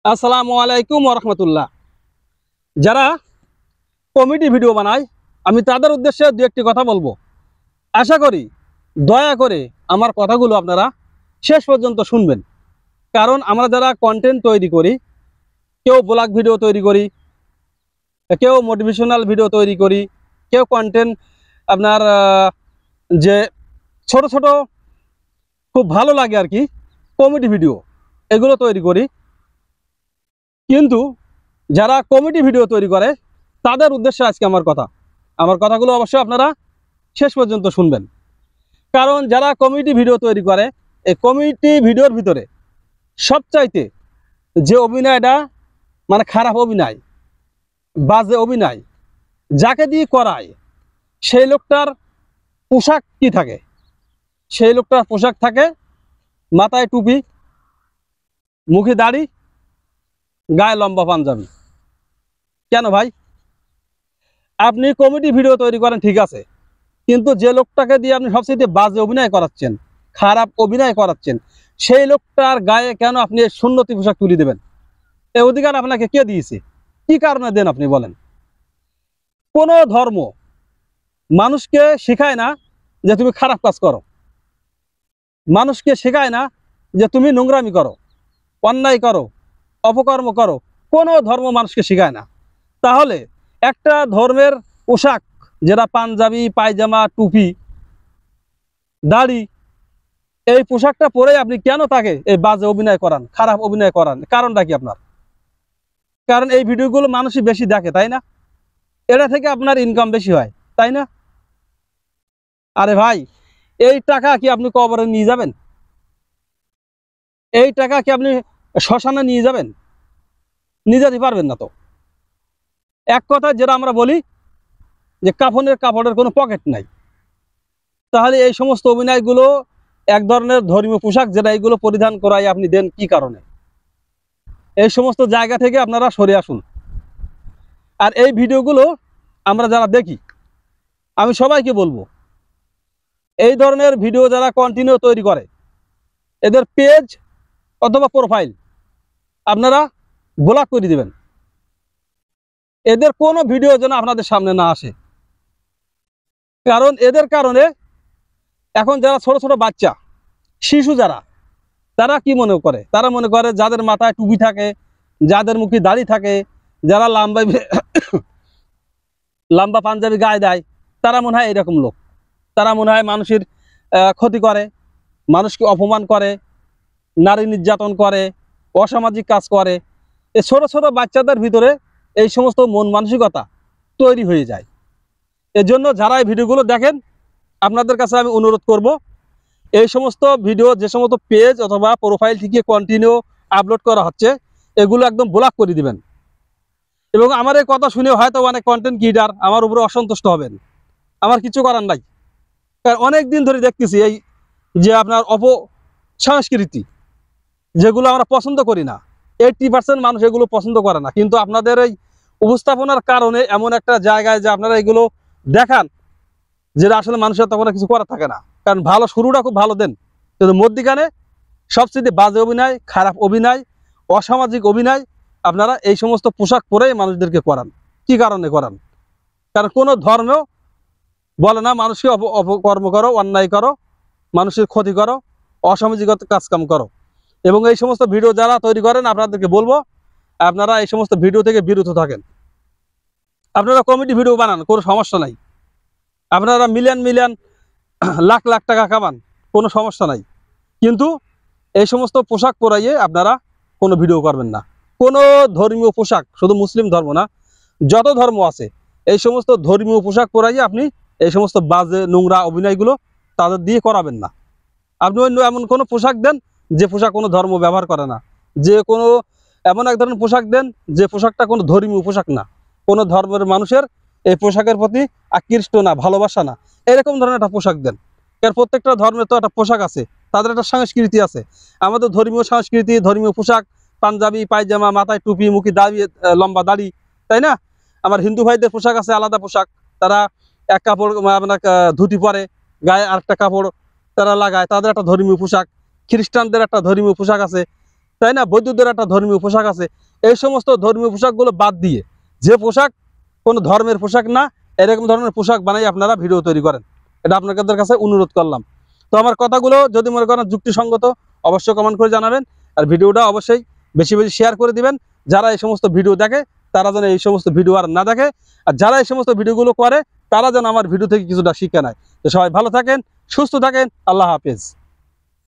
আসসালামু আলাইকুম ওয়া রাহমাতুল্লাহ। যারা কমেডি ভিডিও বানায় আমি তাদের উদ্দেশ্যে দু একটি কথা বলবো। আশা করি দয়া করে আমার কথাগুলো আপনারা শেষ পর্যন্ত শুনবেন। কারণ আমরা যারা কন্টেন্ট তৈরি করি, কেউ ব্লগ ভিডিও তৈরি করি, কেউ মোটিভেশনাল ভিডিও তৈরি করি, কেউ কন্টেন্ট আপনার যে ছোট ছোট খুব ভালো লাগে আর কি কমেডি ভিডিও এগুলো তৈরি করি। কিন্তু যারা কমেডি ভিডিও তৈরি করে তাদের উদ্দেশ্যে আজকে আমার কথাগুলো অবশ্যই আপনারা শেষ পর্যন্ত শুনবেন। কারণ যারা কমেডি ভিডিও তৈরি করে এই কমেডি ভিডিওর ভিতরে সবচাইতে যে অভিনয়টা মানে খারাপ অভিনয়, বাজে অভিনয় যাকে দিয়ে করায় সেই লোকটার পোশাক কি থাকে? সেই লোকটার পোশাক থাকে মাথায় টুপি, মুখে দাড়ি, গায়ে লম্বা পাঞ্জাবি। কেন ভাই? আপনি কমেডি ভিডিও তৈরি করেন ঠিক আছে, কিন্তু যে লোকটাকে দিয়ে আপনি সবচেয়ে বাজে অভিনয় করাচ্ছেন, খারাপ অভিনয় করাচ্ছেন, সেই লোকটার গায়ে কেন আপনি সুন্নতি পোশাক তুলে দেবেন? এই অধিকার আপনাকে কে দিয়েছে? কি কারণে দেন আপনি বলেন? কোন ধর্ম মানুষকে শেখায় না যে তুমি খারাপ কাজ করো, মানুষকে শেখায় না যে তুমি নোংরামি করো, অন্যায় করো, অপকর্ম করো। কোনো ধর্ম মানুষকে শেখায় না। তাহলে একটা ধর্মের পোশাক যেটা পাঞ্জাবি, পায়জামা, টুপি, দাড়ি, এই পোশাকটা পরে আপনি কেন তাকে এই বাজে অভিনয় করান, খারাপ অভিনয় করান? কারণটা কি আপনার? কারণ এই ভিডিওগুলো মানুষই বেশি দেখে, তাই না? এটা থেকে আপনার ইনকাম বেশি হয়, তাই না? আরে ভাই, এই টাকা কি আপনি কবরে নিয়ে যাবেন? এই টাকা কি আপনি শ্মশানে নিয়ে যাবেন? নিয়ে যেতে পারবেন না তো। এক কথা যেটা আমরা বলি যে কাপড়ের কোনো পকেট নাই। তাহলে এই সমস্ত অভিনয়গুলো এক ধরনের ধর্মীয় পোশাক যেটা এইগুলো পরিধান করাই আপনি দেন কি কারণে? এই সমস্ত জায়গা থেকে আপনারা সরে আসুন। আর এই ভিডিওগুলো আমরা যারা দেখি, আমি সবাইকে বলবো এই ধরনের ভিডিও যারা কন্টিনিউ তৈরি করে এদের পেজ অথবা প্রোফাইল আপনারা ব্লক করে দিবেন। এদের কোনো ভিডিও যেন আপনাদের সামনে না আসে। কারণ এদের কারণে এখন যারা ছোট ছোট বাচ্চা, শিশু যারা, তারা কি মনে করে? তারা মনে করে যাদের মাথায় টুপি থাকে, যাদের মুখে দাড়ি থাকে, যারা লম্বা পাঞ্জাবি গায়ে দেয়, তারা মনে হয় এরকম লোক। তারা মনে হয় মানুষের ক্ষতি করে, মানুষকে অপমান করে, নারী নির্যাতন করে, অসামাজিক কাজ করে। এই ছোট ছোট বাচ্চাদের ভিতরে এই সমস্ত মন মানসিকতা তৈরি হয়ে যায়। এজন্য যারা এই ভিডিওগুলো দেখেন আপনাদের কাছে আমি অনুরোধ করব, এই সমস্ত ভিডিও যে সমস্ত পেজ অথবা প্রোফাইল থেকে কন্টিনিউ আপলোড করা হচ্ছে এগুলো একদম ব্লক করে দিবেন। এবং আমার এই কথা শুনে হয়তো অনেক কন্টেন্ট ক্রিয়েটার আমার উপরে অসন্তুষ্ট হবেন। আমার কিছু করার নাই। কারণ অনেক দিন ধরে দেখতেছি এই যে আপনার অপসংস্কৃতি যেগুলো আমরা পছন্দ করি না, 80% মানুষ এগুলো পছন্দ করে না, কিন্তু আপনাদের এই উপস্থাপনার কারণে এমন একটা জায়গায় যে আপনারা এগুলো দেখান যেটা আসলে মানুষের তখন কিছু করা থাকে না। কারণ ভালো শুরুটা খুব ভালো দেন, কিন্তু মধ্যিখানে সবচেয়ে বাজে অভিনয়, খারাপ অভিনয়, অসামাজিক অভিনয় আপনারা এই সমস্ত পোশাক পরেই মানুষদেরকে করান। কি কারণে করান? কারণ কোনো ধর্মেও বলে না মানুষকে অপকর্ম করো, অন্যায় করো, মানুষের ক্ষতি করো, অসামাজিক কাজকাম করো। এবং এই সমস্ত ভিডিও যারা তৈরি করেন আপনাদেরকে বলবো আপনারা এই সমস্ত ভিডিও থেকে বিরত থাকেন। আপনারা কমেডি ভিডিও বানান, কোনো সমস্যা নাই। আপনারা মিলিয়ন মিলিয়ন লাখ লাখ টাকা কামান, কোনো সমস্যা নাই। কিন্তু এই সমস্ত পোশাক পরাইয়ে আপনারা কোনো ভিডিও করবেন না। কোনো ধর্মীয় পোশাক, শুধু মুসলিম ধর্ম না, যত ধর্ম আছে এই সমস্ত ধর্মীয় পোশাক পরাইয়ে আপনি এই সমস্ত বাজে নোংরা অভিনয়গুলো তাদের দিয়ে করাবেন না। আপনি অন্য এমন কোনো পোশাক দেন যে পোশাক কোনো ধর্ম ব্যবহার করে না, যে কোনো এমন এক ধরনের পোশাক দেন যে পোশাকটা কোনো ধর্মীয় পোশাক না, কোনো ধর্মের মানুষের এই পোশাকের প্রতি আকৃষ্ট না, ভালোবাসা না, এরকম ধরনের একটা পোশাক দেন। এর প্রত্যেকটা ধর্মের তো একটা পোশাক আছে, তাদের একটা সংস্কৃতি আছে। আমাদের ধর্মীয় সংস্কৃতি, ধর্মীয় পোশাক, পাঞ্জাবি, পায়জামা, মাথায় টুপি, মুখে দাড়ি, লম্বা দাড়ি, তাই না? আমার হিন্দু ভাইদের পোশাক আছে আলাদা পোশাক, তারা এক কাপড় আপনার ধুতি পরে, গায়ে আরেকটা কাপড় তারা লাগায়, তাদের একটা ধর্মীয় পোশাক। খ্রিস্টানদের একটা ধর্মীয় পোশাক আছে, তাই না? বৌদ্ধদের একটা ধর্মীয় পোশাক আছে। এই সমস্ত ধর্মীয় পোশাকগুলো বাদ দিয়ে যে পোশাক কোনো ধর্মের পোশাক না, এরকম ধরনের পোশাক বানাই আপনারা ভিডিও তৈরি করেন। এটা আপনাদের কাছে অনুরোধ করলাম। তো আমার কথাগুলো যদি মনে করেন যুক্তিসঙ্গত, অবশ্যই কমেন্ট করে জানাবেন। আর ভিডিওটা অবশ্যই বেশি বেশি শেয়ার করে দিবেন। যারা এই সমস্ত ভিডিও দেখে তারা যেন এই সমস্ত ভিডিও আর না দেখে, আর যারা এই সমস্ত ভিডিওগুলো করে তারা যেন আমার ভিডিও থেকে কিছুটা শিক্ষা নেয়। তো সবাই ভালো থাকেন, সুস্থ থাকেন, আল্লাহ হাফেজ।